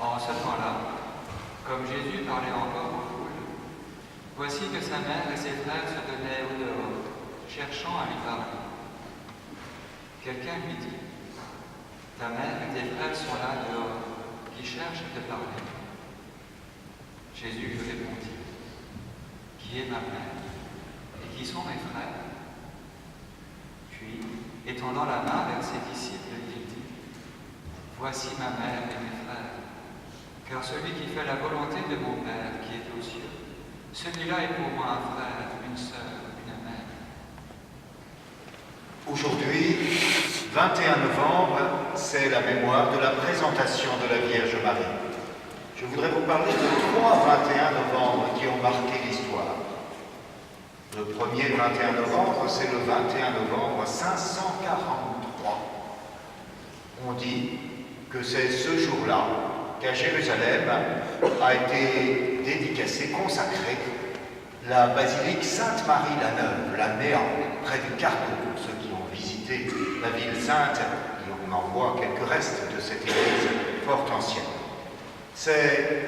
En ce temps-là, comme Jésus parlait encore aux foules, voici que sa mère et ses frères se tenaient au dehors, cherchant à lui parler. Quelqu'un lui dit, « Ta mère et tes frères sont là dehors, qui cherchent à te parler. » Jésus lui répondit, « Qui est ma mère et qui sont mes frères ?» Puis, étendant la main vers ses disciples, il dit, « Voici ma mère et mes frères, car celui qui fait la volonté de mon Père qui est aux cieux, celui-là est pour moi un frère, une sœur, une mère. » Aujourd'hui, 21 novembre, c'est la mémoire de la présentation de la Vierge Marie. Je voudrais vous parler de 3 21 novembre qui ont marqué l'histoire. Le premier 21 novembre, c'est le 21 novembre 543. On dit que c'est ce jour-là qu'à Jérusalem a été dédicacée, consacrée, la basilique Sainte-Marie-la-Neuve, la Néa, près du Cardo. Ceux qui ont visité la ville sainte, et on en voit quelques restes de cette église fort ancienne. C'est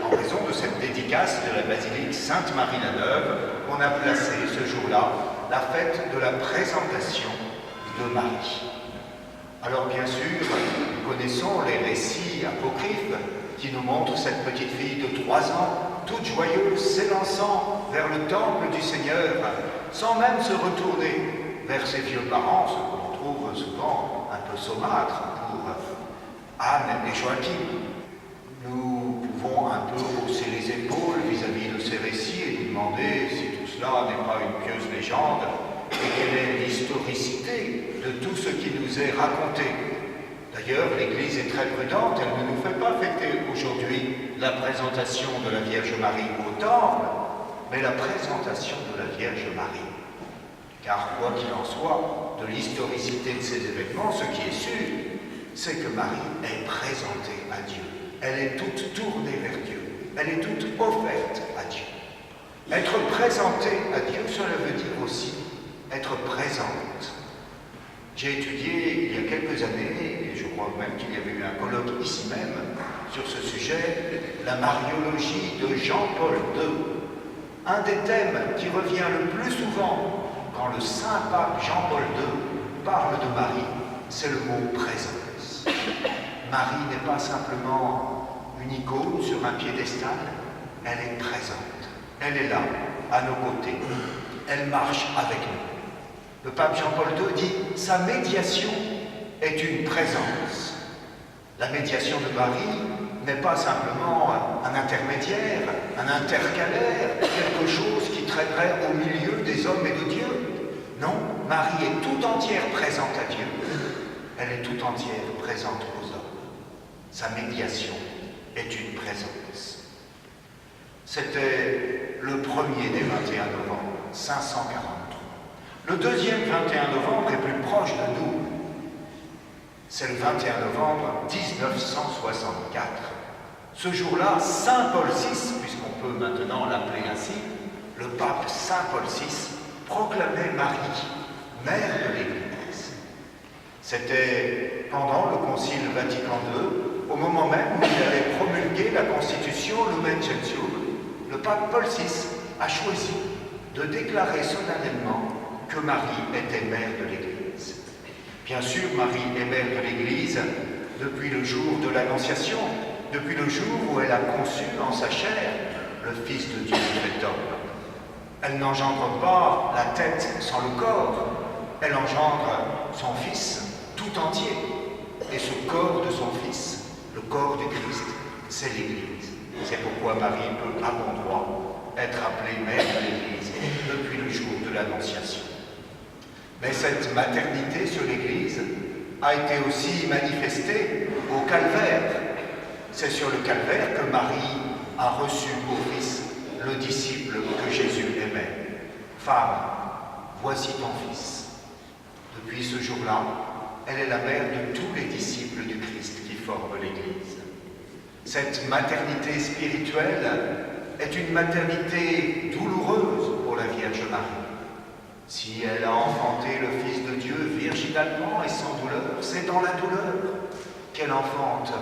en raison de cette dédicace de la basilique Sainte-Marie-la-Neuve qu'on a placé ce jour-là la fête de la présentation de Marie. Alors bien sûr, nous connaissons les récits apocryphes qui nous montrent cette petite fille de 3 ans, toute joyeuse, s'élançant vers le temple du Seigneur, sans même se retourner vers ses vieux parents, ce qu'on trouve souvent un peu saumâtre pour Anne et Joachim. Nous pouvons un peu hausser les épaules vis-à-vis de ces récits et nous demander si tout cela n'est pas une pieuse légende et quelle est l'historicité de tout ce qui nous est raconté. D'ailleurs, l'Église est très prudente, elle ne nous fait pas fêter aujourd'hui la présentation de la Vierge Marie au temple, mais la présentation de la Vierge Marie. Car quoi qu'il en soit, de l'historicité de ces événements, ce qui est sûr, c'est que Marie est présentée à Dieu. Elle est toute tournée vers Dieu. Elle est toute offerte à Dieu. Être présentée à Dieu, cela veut dire aussi être présente. J'ai étudié il y a quelques années, et je crois même qu'il y avait eu un colloque ici même sur ce sujet, la mariologie de Jean-Paul II. Un des thèmes qui revient le plus souvent quand le saint pape Jean-Paul II parle de Marie, c'est le mot présence. Marie n'est pas simplement une icône sur un piédestal, elle est présente, elle est là, à nos côtés, elle marche avec nous. Le pape Jean-Paul II dit « sa médiation est une présence ». La médiation de Marie n'est pas simplement un intermédiaire, un intercalaire, quelque chose qui traînerait au milieu des hommes et de Dieu. Non, Marie est tout entière présente à Dieu. Elle est tout entière présente aux hommes. Sa médiation est une présence. C'était le premier des 21 novembre, 543. Le deuxième 21 novembre est plus proche de nous. C'est le 21 novembre 1964. Ce jour-là, Saint Paul VI, puisqu'on peut maintenant l'appeler ainsi, le pape Saint Paul VI proclamait Marie, mère de l'Église. C'était pendant le Concile Vatican II, au moment même où il avait promulgué la Constitution Lumen Gentium. Le pape Paul VI a choisi de déclarer solennellement que Marie était mère de l'Église. Bien sûr, Marie est mère de l'Église depuis le jour de l'Annonciation, depuis le jour où elle a conçu en sa chair le Fils de Dieu fait homme. Elle n'engendre pas la tête sans le corps, elle engendre son Fils tout entier. Et ce corps de son Fils, le corps du Christ, c'est l'Église. C'est pourquoi Marie peut, à bon droit, être appelée mère de l'Église depuis le jour de l'Annonciation. Mais cette maternité sur l'Église a été aussi manifestée au Calvaire. C'est sur le Calvaire que Marie a reçu au Fils le disciple que Jésus aimait. « Femme, voici ton Fils. » Depuis ce jour-là, elle est la mère de tous les disciples du Christ qui forment l'Église. Cette maternité spirituelle est une maternité douloureuse pour la Vierge Marie. Si elle a enfanté le Fils de Dieu virginalement et sans douleur, c'est dans la douleur qu'elle enfante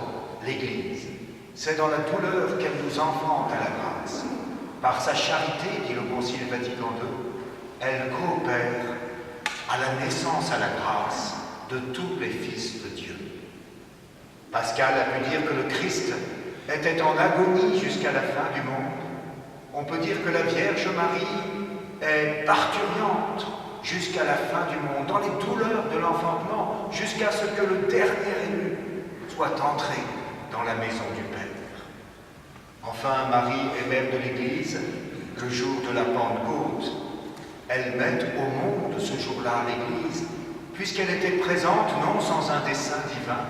l'Église. C'est dans la douleur qu'elle nous enfante à la grâce. Par sa charité, dit le Concile Vatican II, elle coopère à la naissance à la grâce de tous les fils de Dieu. Pascal a pu dire que le Christ était en agonie jusqu'à la fin du monde. On peut dire que la Vierge Marie est parturiente jusqu'à la fin du monde, dans les douleurs de l'enfantement, jusqu'à ce que le dernier élu soit entré dans la maison du Père. Enfin, Marie est mère de l'Église, le jour de la Pentecôte. Elle met au monde ce jour-là l'Église, puisqu'elle était présente, non sans un dessein divin,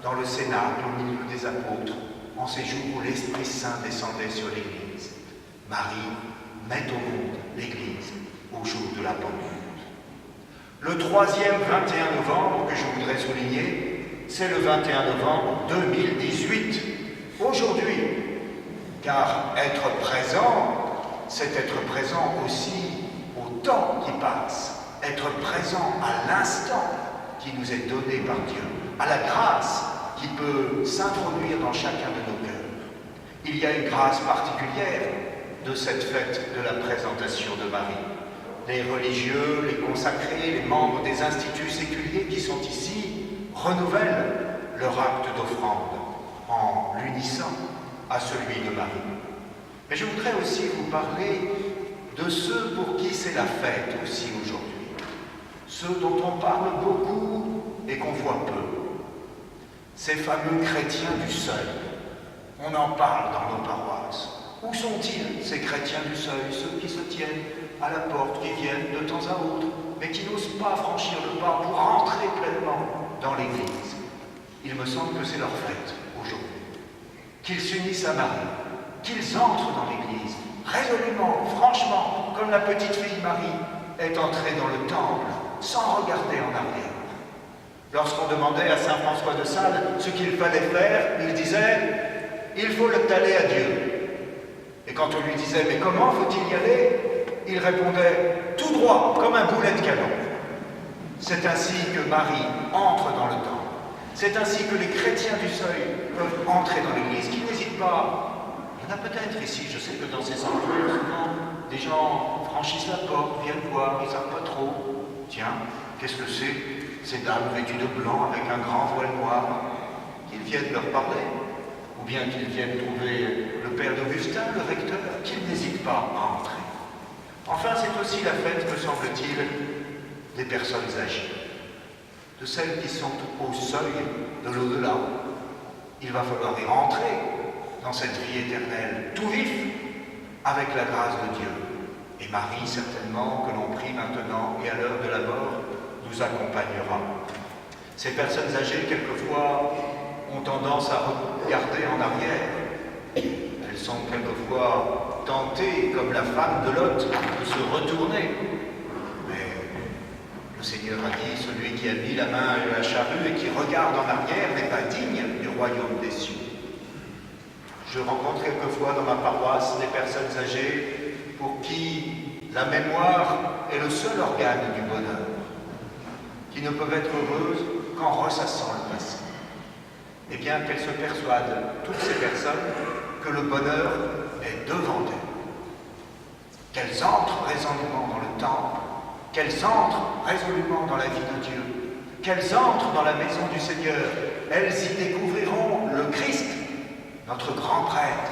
dans le Cénacle, au milieu des apôtres, en ces jours où l'Esprit Saint descendait sur l'Église. Marie met au monde l'Église au jour de la Pentecôte. Le troisième 21 novembre que je voudrais souligner, c'est le 21 novembre 2018, aujourd'hui. Car être présent, c'est être présent aussi au temps qui passe, être présent à l'instant qui nous est donné par Dieu, à la grâce qui peut s'introduire dans chacun de nos cœurs. Il y a une grâce particulière de cette fête de la présentation de Marie. Les religieux, les consacrés, les membres des instituts séculiers qui sont ici renouvellent leur acte d'offrande en l'unissant à celui de Marie. Mais je voudrais aussi vous parler de ceux pour qui c'est la fête aussi aujourd'hui. Ceux dont on parle beaucoup et qu'on voit peu. Ces fameux chrétiens du seuil. On en parle dans nos paroisses. Où sont-ils, ces chrétiens du seuil, ceux qui se tiennent à la porte, qui viennent de temps à autre, mais qui n'osent pas franchir le pas pour entrer pleinement dans l'Église? Il me semble que c'est leur fête aujourd'hui. Qu'ils s'unissent à Marie, qu'ils entrent dans l'Église, résolument, franchement, comme la petite fille Marie est entrée dans le temple, sans regarder en arrière. Lorsqu'on demandait à saint François de Sales ce qu'il fallait faire, il disait « Il faut aller à Dieu ». Et quand on lui disait « Mais comment faut-il y aller ?» il répondait « Tout droit, comme un boulet de canon ». C'est ainsi que Marie entre dans le temple. C'est ainsi que les chrétiens du seuil peuvent entrer dans l'Église, qui n'hésitent pas. Il y en a peut-être ici, je sais que dans ces sanctuaires, souvent, des gens franchissent la porte, viennent voir, ils ne savent pas trop. Tiens, qu'est-ce que c'est, ces dames vêtues de blanc avec un grand voile noir? Qu'ils viennent leur parler, ou bien qu'ils viennent trouver le père d'Augustin, le recteur, qu'ils n'hésitent pas à entrer. Enfin, c'est aussi la fête, me semble-t-il, des personnes âgées, de celles qui sont au seuil de l'au-delà. Il va falloir y rentrer dans cette vie éternelle, tout vif, avec la grâce de Dieu. Et Marie, certainement, que l'on prie maintenant et à l'heure de la mort, nous accompagnera. Ces personnes âgées, quelquefois, ont tendance à regarder en arrière. Elles sont quelquefois tentées, comme la femme de Lot, de se retourner. Le Seigneur a dit, celui qui a mis la main à la charrue et qui regarde en arrière n'est pas digne du royaume des cieux. Je rencontre quelquefois dans ma paroisse des personnes âgées pour qui la mémoire est le seul organe du bonheur, qui ne peuvent être heureuses qu'en ressassant le passé. Eh bien, qu'elles se persuadent, toutes ces personnes, que le bonheur est devant elles. Qu'elles entrent résolument dans le temple, qu'elles entrent résolument dans la vie de Dieu, qu'elles entrent dans la maison du Seigneur. Elles y découvriront le Christ, notre grand prêtre,